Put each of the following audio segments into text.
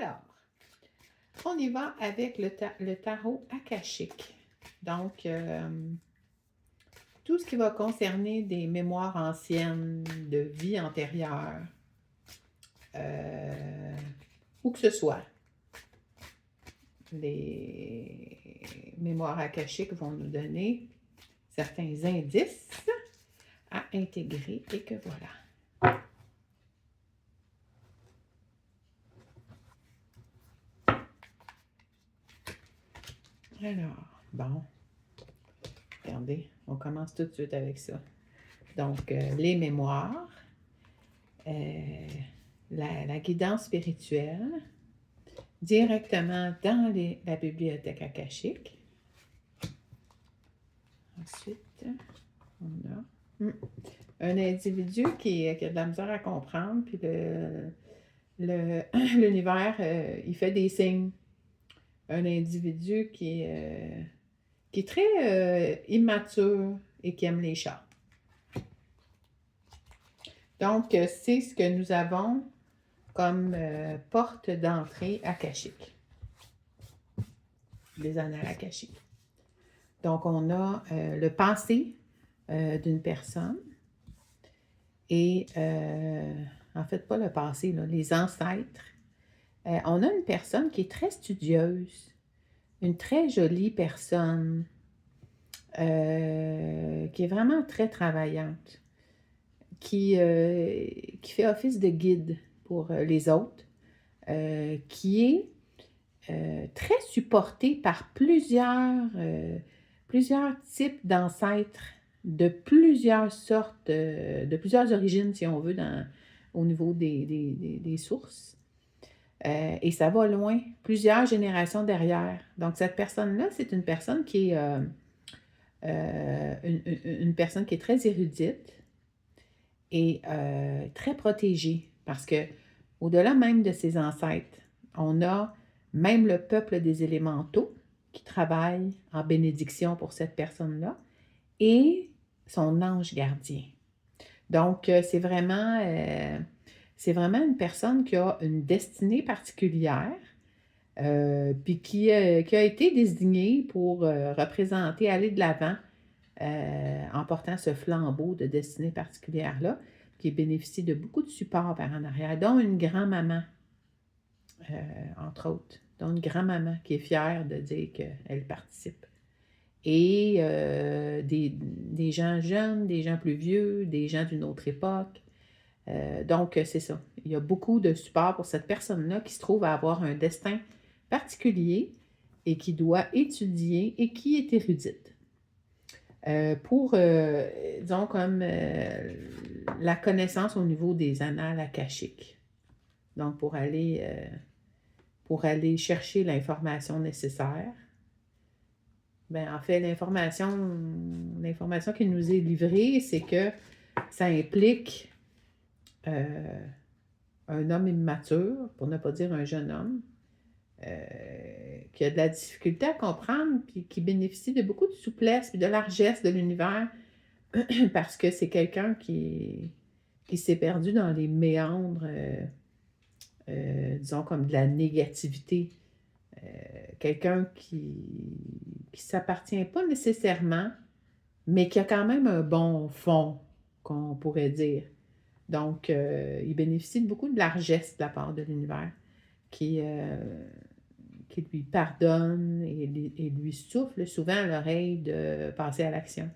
Alors, on y va avec le tarot akashique. Donc, tout ce qui va concerner des mémoires anciennes, de vie antérieure, où que ce soit. Les mémoires akashiques vont nous donner certains indices à intégrer et que voilà. Alors, bon, regardez, on commence tout de suite avec ça. Donc, les mémoires, la guidance spirituelle, directement dans la bibliothèque akashique. Ensuite, on a un individu qui a de la misère à comprendre, puis l'univers, il fait des signes. Un individu qui est très immature et qui aime les chats. Donc, c'est ce que nous avons comme porte d'entrée akashique. Les annales akashiques. Donc, on a le passé d'une personne et, en fait, pas le passé, là, les ancêtres. On a une personne qui est très studieuse, une très jolie personne, qui est vraiment très travaillante, qui fait office de guide pour les autres, qui est très supportée par plusieurs types d'ancêtres de plusieurs sortes, de plusieurs origines, si on veut, au niveau des sources. Et ça va loin, plusieurs générations derrière. Donc, cette personne-là, c'est une personne qui est une personne qui est très érudite et très protégée. Parce que, au-delà même de ses ancêtres, on a même le peuple des élémentaux qui travaille en bénédiction pour cette personne-là et son ange gardien. Donc, c'est vraiment une personne qui a une destinée particulière, puis qui a été désignée pour représenter, aller de l'avant en portant ce flambeau de destinée particulière-là, qui bénéficie de beaucoup de support par en arrière, dont une grand-maman, entre autres, dont une grand-maman qui est fière de dire qu'elle participe. Et des gens jeunes, des gens plus vieux, des gens d'une autre époque. Donc, c'est ça. Il y a beaucoup de support pour cette personne-là qui se trouve à avoir un destin particulier et qui doit étudier et qui est érudite. Pour, disons, comme la connaissance au niveau des annales akashiques. Donc, pour aller chercher l'information nécessaire. Bien, en fait, l'information qui nous est livrée, c'est que ça implique un homme immature, pour ne pas dire un jeune homme, qui a de la difficulté à comprendre, puis qui bénéficie de beaucoup de souplesse et de largesse de l'univers, parce que c'est quelqu'un qui s'est perdu dans les méandres, disons, comme de la négativité. Quelqu'un qui ne s'appartient pas nécessairement, mais qui a quand même un bon fond, qu'on pourrait dire. Donc, il bénéficie de beaucoup de largesse de la part de l'univers, qui lui pardonne et lui souffle souvent à l'oreille de passer à l'action.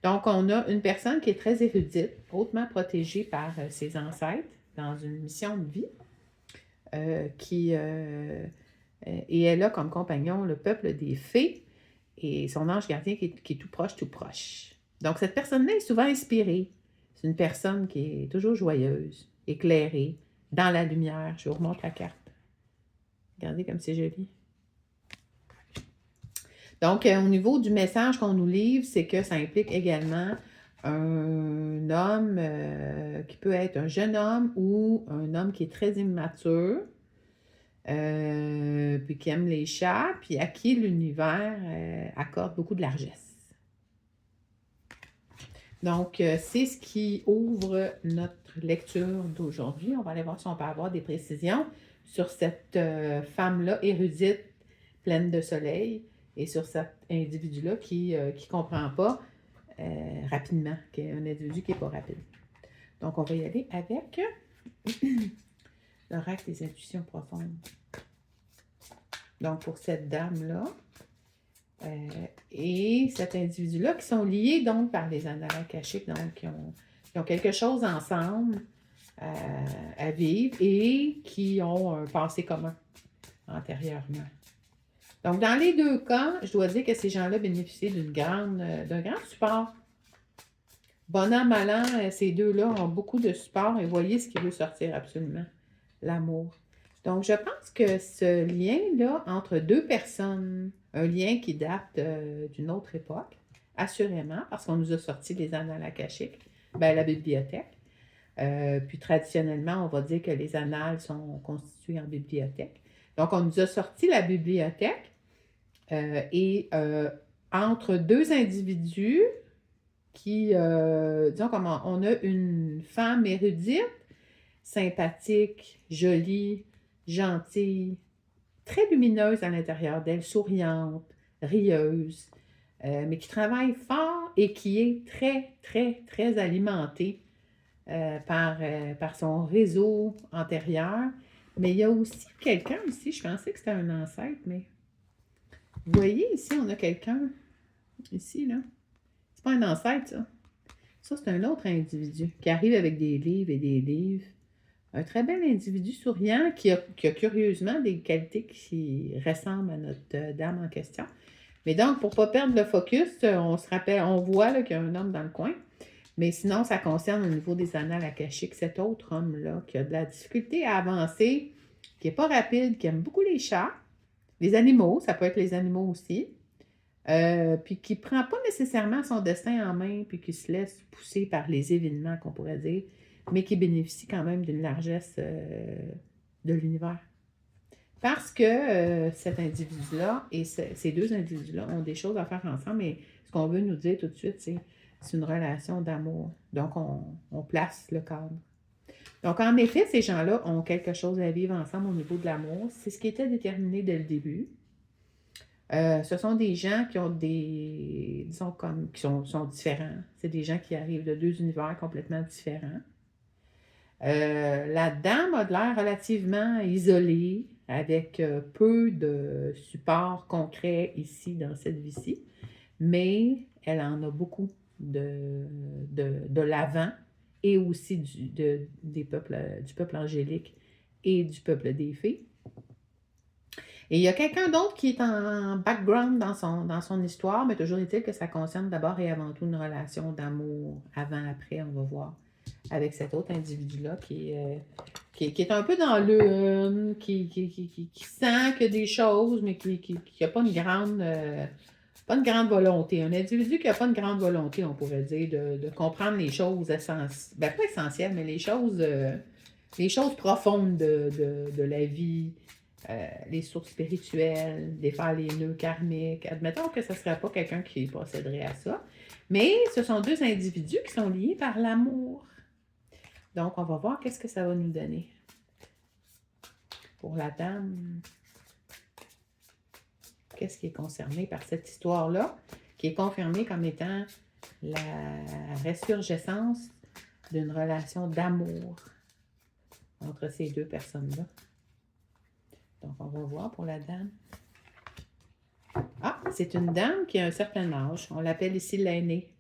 Donc, on a une personne qui est très érudite, hautement protégée par ses ancêtres dans une mission de vie, et elle a comme compagnon le peuple des fées et son ange gardien qui est tout proche, tout proche. Donc, cette personne-là est souvent inspirée. C'est une personne qui est toujours joyeuse, éclairée, dans la lumière. Je vous remonte la carte. Regardez comme c'est joli. Donc, au niveau du message qu'on nous livre, c'est que ça implique également un homme qui peut être un jeune homme ou un homme qui est très immature, puis qui aime les chats, puis à qui l'univers accorde beaucoup de largesse. Donc, c'est ce qui ouvre notre lecture d'aujourd'hui. On va aller voir si on peut avoir des précisions sur cette femme-là érudite, pleine de soleil, et sur cet individu-là qui ne comprend pas rapidement, qui est un individu qui n'est pas rapide. Donc, on va y aller avec l'oracle des intuitions profondes. Donc, pour cette dame-là et cet individu-là qui sont liés donc par les annales akashiques, donc qui ont quelque chose ensemble à vivre et qui ont un passé commun antérieurement. Donc, dans les deux cas, je dois dire que ces gens-là bénéficient d'un grand support. Bon an, mal an, ces deux-là ont beaucoup de support et voyez ce qui veut sortir absolument, l'amour. Donc, je pense que ce lien-là entre deux personnes, un lien qui date d'une autre époque, assurément, parce qu'on nous a sorti les annales akashiques, la bibliothèque. Puis traditionnellement, on va dire que les annales sont constituées en bibliothèque. Donc, on nous a sorti la bibliothèque et entre deux individus qui, disons comment, on a une femme érudite, sympathique, jolie, gentille, très lumineuse à l'intérieur d'elle, souriante, rieuse, mais qui travaille fort et qui est très, très, très alimentée par son réseau antérieur. Mais il y a aussi quelqu'un ici, je pensais que c'était un ancêtre, mais vous voyez ici, on a quelqu'un, ici, là. C'est pas un ancêtre, ça. Ça, c'est un autre individu qui arrive avec des livres et des livres. Un très bel individu souriant qui a curieusement des qualités qui ressemblent à notre dame en question. Mais donc, pour ne pas perdre le focus, on se rappelle, on voit qu'il y a un homme dans le coin. Mais sinon, ça concerne au niveau des annales akashiques, cet autre homme-là qui a de la difficulté à avancer, qui n'est pas rapide, qui aime beaucoup les chats, les animaux, ça peut être les animaux aussi, puis qui ne prend pas nécessairement son destin en main, puis qui se laisse pousser par les événements, qu'on pourrait dire, mais qui bénéficie quand même d'une largesse de l'univers. Parce que cet individu-là et ces deux individus-là ont des choses à faire ensemble, mais ce qu'on veut nous dire tout de suite, c'est une relation d'amour. Donc, on place le cadre. Donc, en effet, ces gens-là ont quelque chose à vivre ensemble au niveau de l'amour. C'est ce qui était déterminé dès le début. Ce sont des gens qui ont disons qui sont différents. C'est des gens qui arrivent de deux univers complètement différents. La dame a de l'air relativement isolée, avec peu de support concret ici dans cette vie-ci, mais elle en a beaucoup de l'avant et aussi du peuple angélique et du peuple des fées. Et il y a quelqu'un d'autre qui est en background dans son histoire, mais toujours est-il que ça concerne d'abord et avant tout une relation d'amour, avant-après, on va voir, avec cet autre individu-là qui est un peu dans le... qui sent que des choses, mais qui n'a pas une grande volonté. Un individu qui n'a pas une grande volonté, on pourrait dire, de comprendre les choses essentielles, pas essentielles, mais les choses profondes de la vie, les sources spirituelles, défaire les nœuds karmiques. Admettons que ce ne serait pas quelqu'un qui posséderait à ça. Mais ce sont deux individus qui sont liés par l'amour. Donc, on va voir qu'est-ce que ça va nous donner. Pour la dame, qu'est-ce qui est concerné par cette histoire-là, qui est confirmée comme étant la ressurgescence d'une relation d'amour entre ces deux personnes-là. Donc, on va voir pour la dame. Ah, c'est une dame qui a un certain âge. On l'appelle ici l'aînée.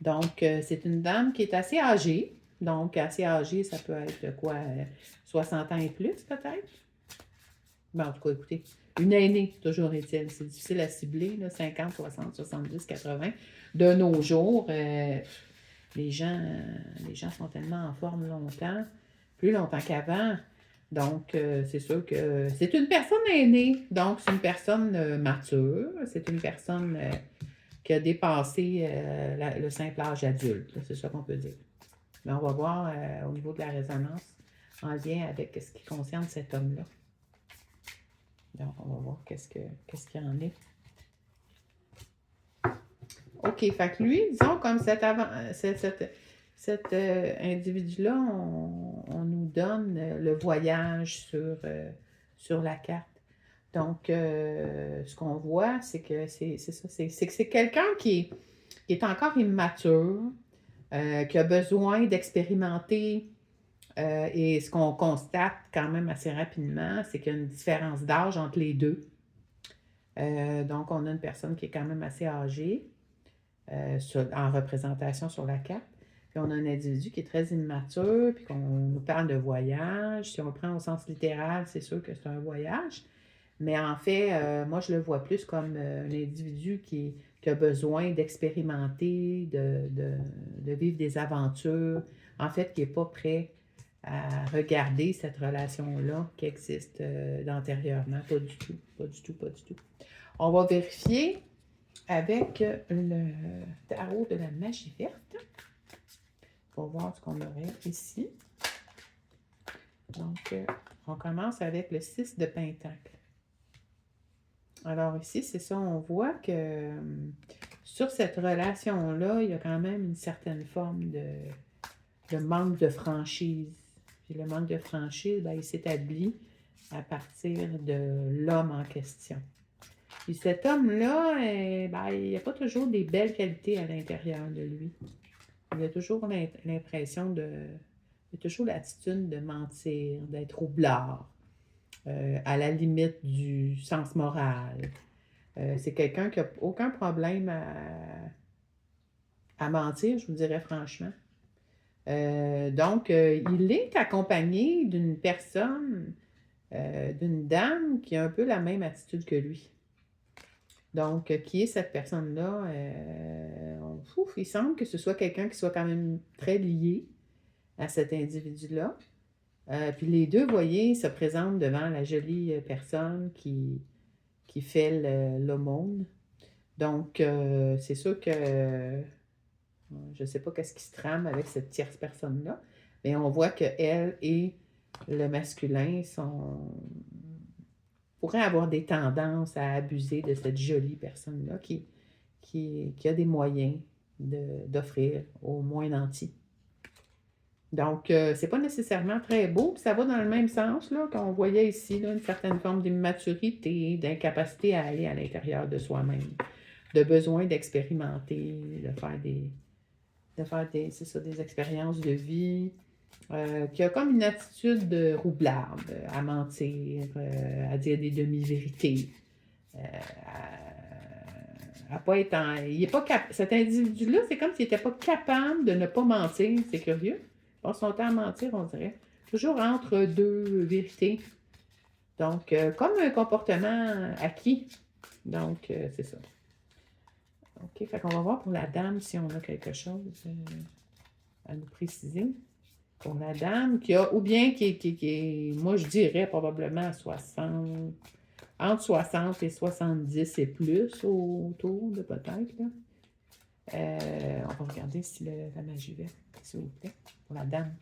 Donc, c'est une dame qui est assez âgée. Donc, assez âgée, ça peut être quoi, 60 ans et plus, peut-être? En tout cas, écoutez, une aînée, toujours est-il. C'est difficile à cibler, là, 50, 60, 70, 80. De nos jours, les gens sont tellement en forme longtemps, plus longtemps qu'avant. Donc, c'est sûr que c'est une personne aînée. Donc, c'est une personne mature. C'est une personne qui a dépassé le simple âge adulte. C'est ça qu'on peut dire. Mais on va voir au niveau de la résonance en lien avec ce qui concerne cet homme-là. Donc, on va voir qu'est-ce qu'il y en est. OK, fait que lui, disons, comme cet individu-là, on nous donne le voyage sur la carte. Donc, ce qu'on voit, c'est que c'est ça, c'est que c'est quelqu'un qui est encore immature, qui a besoin d'expérimenter. Et ce qu'on constate quand même assez rapidement, c'est qu'il y a une différence d'âge entre les deux. Donc, on a une personne qui est quand même assez âgée en représentation sur la carte. Puis on a un individu qui est très immature, puis qu'on nous parle de voyage. Si on le prend au sens littéral, c'est sûr que c'est un voyage. Mais en fait, moi, je le vois plus comme un individu qui a besoin d'expérimenter, de vivre des aventures. En fait, qui n'est pas prêt à regarder cette relation-là qui existe antérieurement. Pas du tout, pas du tout, pas du tout. On va vérifier avec le tarot de la magie verte. On va voir ce qu'on aurait ici. Donc, on commence avec le 6 de Pentacle. Alors ici, c'est ça, on voit que sur cette relation-là, il y a quand même une certaine forme de manque de franchise. Puis le manque de franchise, ben, il s'établit à partir de l'homme en question. Puis cet homme-là, ben, il n'y a pas toujours des belles qualités à l'intérieur de lui. Il a toujours l'impression de... Il a toujours l'attitude de mentir, d'être roublard, à la limite du sens moral. C'est quelqu'un qui n'a aucun problème à mentir, je vous dirais franchement. Donc, il est accompagné d'une personne, d'une dame qui a un peu la même attitude que lui. Donc, qui est cette personne-là? Il semble que ce soit quelqu'un qui soit quand même très lié à cet individu-là. Puis les deux, vous voyez, se présentent devant la jolie personne qui fait l'aumône. Donc, c'est sûr que je ne sais pas qu'est-ce qui se trame avec cette tierce personne-là, mais on voit qu'elle et le masculin pourraient avoir des tendances à abuser de cette jolie personne-là qui a des moyens d'offrir au moins nanti. Donc, c'est pas nécessairement très beau, puis ça va dans le même sens là, qu'on voyait ici, là, une certaine forme d'immaturité, d'incapacité à aller à l'intérieur de soi-même, de besoin d'expérimenter, c'est ça, des expériences de vie, qui a comme une attitude de roublarde, à mentir, à dire des demi-vérités, à pas être il est pas cet individu-là, c'est comme s'il n'était pas capable de ne pas mentir, c'est curieux. Il passe son temps à mentir, on dirait. Toujours entre deux vérités. Donc, comme un comportement acquis. Donc, c'est ça. OK, fait qu'on va voir pour la dame si on a quelque chose à nous préciser. Pour la dame qui a, ou bien qui est, moi je dirais probablement 60, entre 60 et 70 et plus autour de peut-être. Là. On va regarder si la magie verte, s'il vous plaît, pour la dame.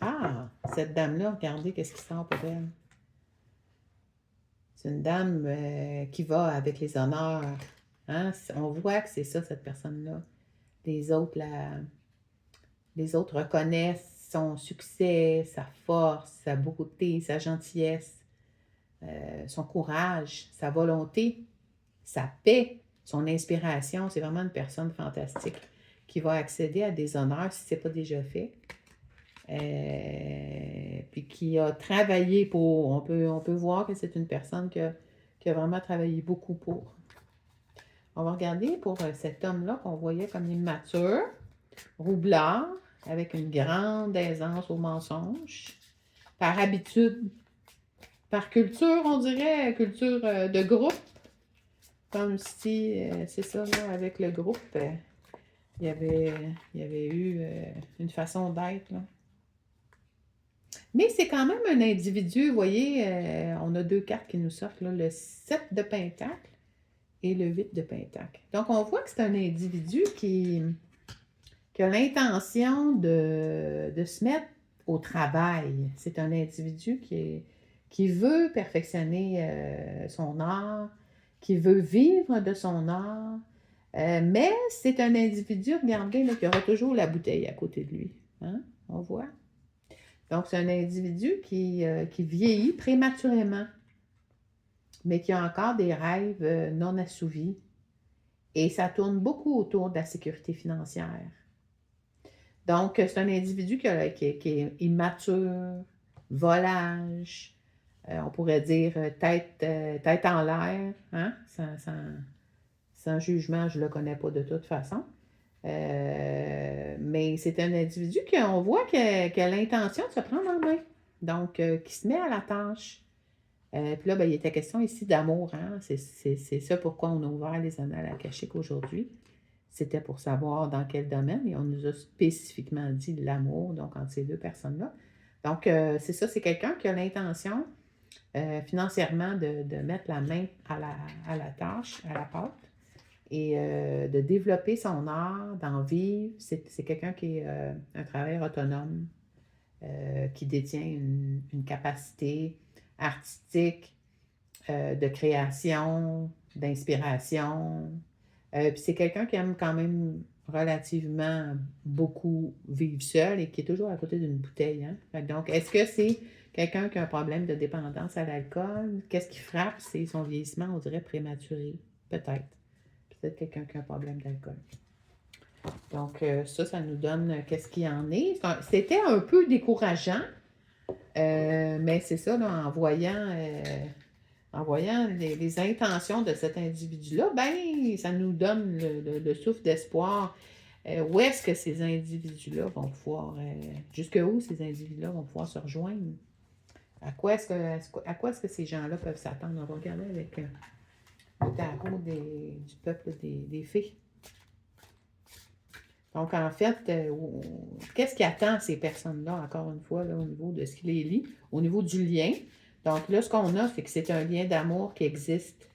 Ah, cette dame-là, regardez qu'est-ce qui sort pour elle. C'est une dame qui va avec les honneurs. Hein? On voit que c'est ça, cette personne-là. Les autres reconnaissent son succès, sa force, sa beauté, sa gentillesse, son courage, sa volonté, sa paix, son inspiration. C'est vraiment une personne fantastique qui va accéder à des honneurs si ce n'est pas déjà fait. Puis qui a travaillé pour... On peut voir que c'est une personne qui a vraiment travaillé beaucoup pour. On va regarder pour cet homme-là qu'on voyait comme immature, roublard, avec une grande aisance au mensonge, par habitude, par culture, on dirait, culture de groupe, comme si, c'est ça, là, avec le groupe, il y avait eu une façon d'être, là. Mais c'est quand même un individu, vous voyez, on a deux cartes qui nous sortent, là, le 7 de Pentacle et le 8 de Pentacle. Donc, on voit que c'est un individu qui a l'intention de se mettre au travail. C'est un individu qui veut perfectionner son art, qui veut vivre de son art, Mais c'est un individu, regardez, là, qui aura toujours la bouteille à côté de lui. Hein? On voit. Donc, c'est un individu qui vieillit prématurément, mais qui a encore des rêves non assouvis. Et ça tourne beaucoup autour de la sécurité financière. Donc, c'est un individu qui est immature, volage, on pourrait dire tête en l'air, hein? Sans jugement, je ne le connais pas de toute façon. Mais c'est un individu qu'on voit qui a l'intention de se prendre en main. Donc, qui se met à la tâche. Puis là, il était question ici d'amour. Hein? C'est ça pourquoi on a ouvert les annales akashiques aujourd'hui. C'était pour savoir dans quel domaine. Et on nous a spécifiquement dit l'amour, donc entre ces deux personnes-là. Donc, c'est ça, c'est quelqu'un qui a l'intention financièrement de mettre la main à la tâche, à la pâte, et de développer son art, d'en vivre. C'est quelqu'un qui est un travailleur autonome, qui détient une capacité artistique, de création, d'inspiration. Puis c'est quelqu'un qui aime quand même relativement beaucoup vivre seul et qui est toujours à côté d'une bouteille. Hein? Donc, est-ce que c'est quelqu'un qui a un problème de dépendance à l'alcool? Qu'est-ce qui frappe? C'est son vieillissement, on dirait, prématuré. Peut-être. Peut-être quelqu'un qui a un problème d'alcool. Donc, ça nous donne qu'est-ce qu'il y en est. C'était un peu décourageant, mais c'est ça, là, en voyant les intentions de cet individu-là, ben, ça nous donne le souffle d'espoir. Où est-ce que ces individus-là vont pouvoir, jusqu'où ces individus-là vont pouvoir se rejoindre? À quoi est-ce que ces gens-là peuvent s'attendre? On va regarder avec le tarot du peuple des fées. Donc, en fait, qu'est-ce qui attend ces personnes-là, encore une fois, là, au niveau de ce qui les lie, au niveau du lien? Donc, là, ce qu'on a, c'est que c'est un lien d'amour qui existe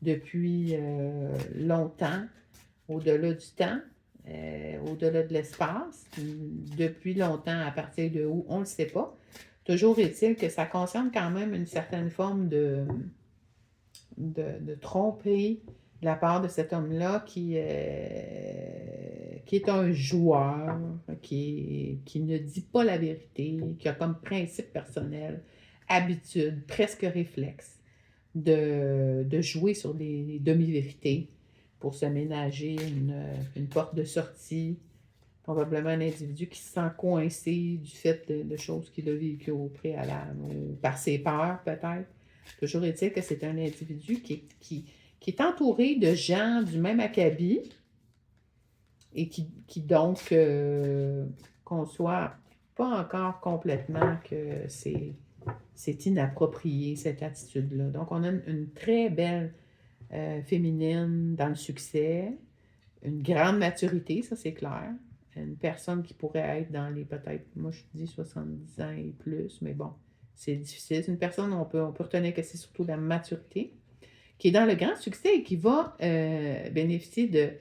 depuis longtemps, au-delà du temps, au-delà de l'espace, depuis longtemps, à partir de où, on ne le sait pas. Toujours est-il que ça concerne quand même une certaine forme de tromperie de la part de cet homme-là qui est un joueur, qui ne dit pas la vérité, qui a comme principe personnel, habitude, presque réflexe, de jouer sur des demi-vérités pour se ménager une porte de sortie. Probablement un individu qui se sent coincé du fait de choses qu'il a vécues au préalable ou par ses peurs peut-être. Toujours est-il que c'est un individu qui est entouré de gens du même acabit et qui donc conçoit pas encore complètement que c'est inapproprié, cette attitude-là. Donc, on a une très belle féminine dans le succès, une grande maturité, ça c'est clair. Une personne qui pourrait être dans les, peut-être, moi je dis 70 ans et plus, mais bon, c'est difficile. C'est une personne, on peut retenir que c'est surtout la maturité, qui est dans le grand succès et qui va bénéficier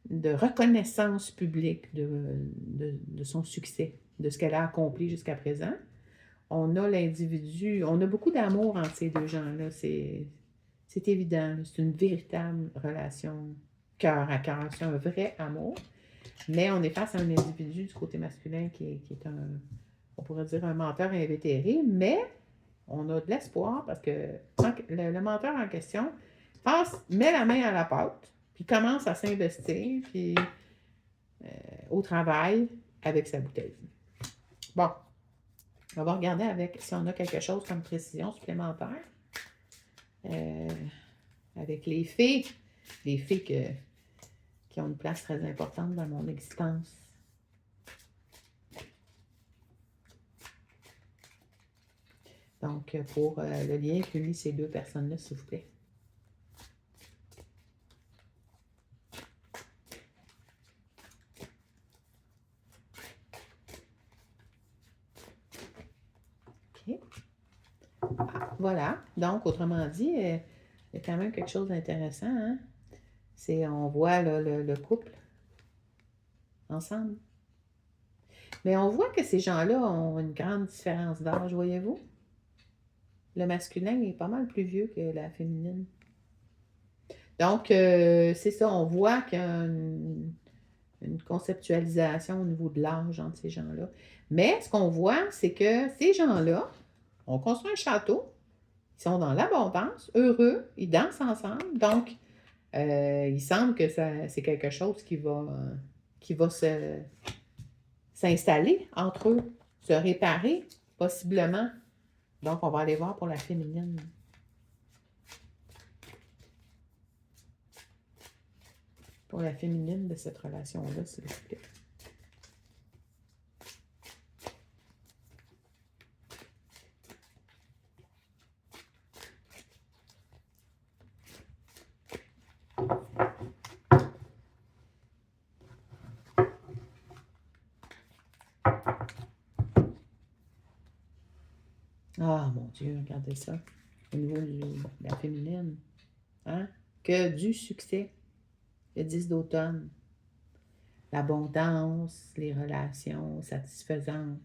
de reconnaissance publique de son succès, de ce qu'elle a accompli jusqu'à présent. On a l'individu, on a beaucoup d'amour entre ces deux gens-là, c'est évident. C'est une véritable relation cœur à cœur, c'est un vrai amour. Mais on est face à un individu du côté masculin qui est on pourrait dire un menteur invétéré, mais on a de l'espoir parce que le menteur en question met la main à la pâte, puis commence à s'investir puis, au travail avec sa bouteille. Bon, on va regarder avec si on a quelque chose comme précision supplémentaire. Avec les fées qui ont une place très importante dans mon existence. Donc, pour le lien qui unit ces deux personnes-là, s'il vous plaît. OK. Ah, voilà. Donc, autrement dit, il y a quand même quelque chose d'intéressant. Hein? On voit là, le couple ensemble. Mais on voit que ces gens-là ont une grande différence d'âge, voyez-vous? Le masculin est pas mal plus vieux que la féminine. Donc, c'est ça, on voit qu'il y a une conceptualisation au niveau de l'âge entre ces gens-là. Mais ce qu'on voit, c'est que ces gens-là ont construit un château, ils sont dans l'abondance, heureux, ils dansent ensemble. Donc, il semble que c'est quelque chose qui va s'installer entre eux, se réparer, possiblement. Donc, on va aller voir pour la féminine. Pour la féminine de cette relation-là, s'il vous plaît. Ah, mon Dieu, regardez ça. Au niveau de la féminine. Hein? Que du succès. Le 10 d'automne. L'abondance, les relations satisfaisantes,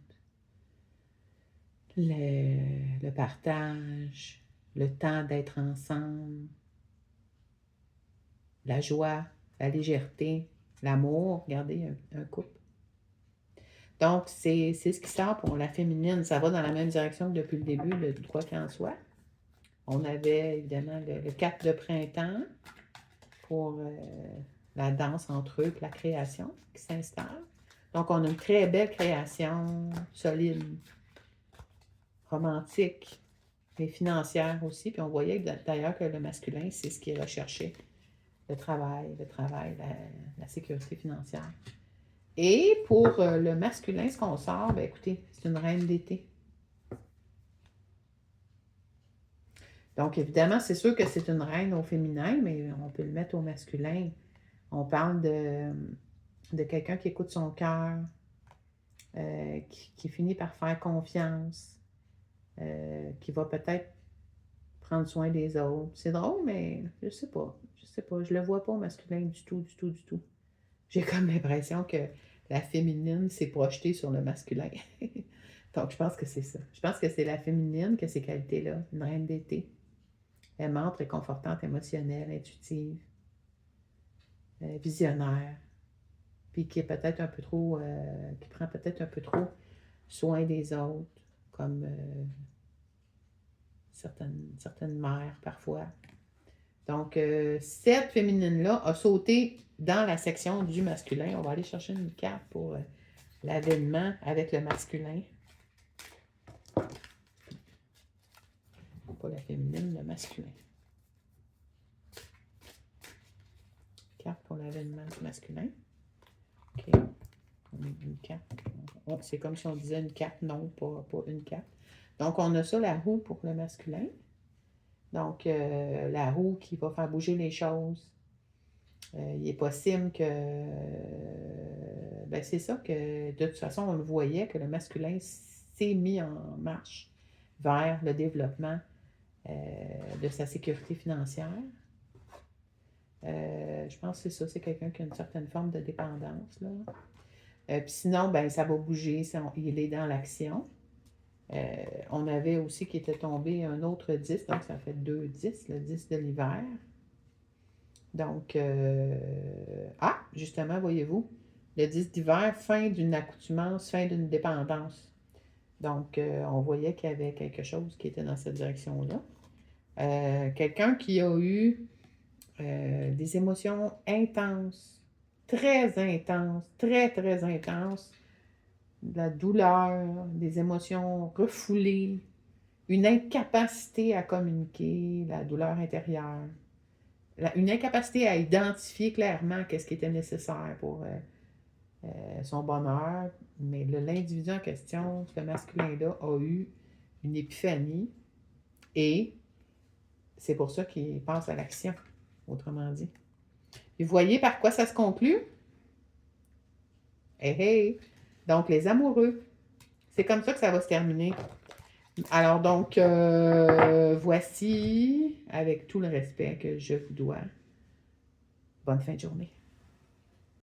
le partage, le temps d'être ensemble, la joie, la légèreté, l'amour. Regardez, un couple. Donc, c'est ce qui sort pour la féminine. Ça va dans la même direction que depuis le début, le quoi qu'en soit. On avait évidemment le 4 de printemps pour la danse entre eux et la création qui s'installe. Donc, on a une très belle création, solide, romantique, mais financière aussi. Puis on voyait d'ailleurs que le masculin, c'est ce qui est recherché. Le travail, la sécurité financière. Et pour le masculin, ce qu'on sort, ben écoutez, c'est une reine d'été. Donc, évidemment, c'est sûr que c'est une reine au féminin, mais on peut le mettre au masculin. On parle de quelqu'un qui écoute son cœur, qui finit par faire confiance, qui va peut-être prendre soin des autres. C'est drôle, mais je sais pas. Je le vois pas au masculin du tout, du tout, du tout. J'ai comme l'impression que la féminine s'est projetée sur le masculin. Donc, je pense que c'est ça. Je pense que c'est la féminine qui a ces qualités-là, une reine d'été. Aimante, réconfortante, émotionnelle, intuitive, visionnaire, puis qui est peut-être un peu trop, qui prend peut-être un peu trop soin des autres, comme certaines mères parfois. Donc, cette féminine-là a sauté dans la section du masculin. On va aller chercher une carte pour l'avènement avec le masculin. Pas la féminine, le masculin. Carte pour l'avènement du masculin. OK. Une carte. Oh, c'est comme si on disait une carte, non, pas une carte. Donc, on a ça, la roue pour le masculin. Donc, la roue qui va faire bouger les choses. Il est possible que... ben, c'est ça que, de toute façon, on le voyait, que le masculin s'est mis en marche vers le développement de sa sécurité financière. Je pense que c'est ça, c'est quelqu'un qui a une certaine forme de dépendance, là. Puis sinon, ben, ça va bouger, il est dans l'action. On avait aussi qui était tombé un autre 10, donc ça fait 2 10, le 10 de l'hiver. Donc, justement, voyez-vous, le 10 d'hiver, fin d'une accoutumance, fin d'une dépendance. Donc, on voyait qu'il y avait quelque chose qui était dans cette direction-là. Quelqu'un qui a eu des émotions intenses, très intenses, très, très intenses, de la douleur, des émotions refoulées, une incapacité à communiquer, la douleur intérieure, une incapacité à identifier clairement qu'est-ce qui était nécessaire pour son bonheur. Mais l'individu en question, ce masculin-là, a eu une épiphanie et c'est pour ça qu'il passe à l'action, autrement dit. Et vous voyez par quoi ça se conclut? Hey, hey! Donc, les amoureux. C'est comme ça que ça va se terminer. Alors, donc, voici, avec tout le respect que je vous dois, bonne fin de journée.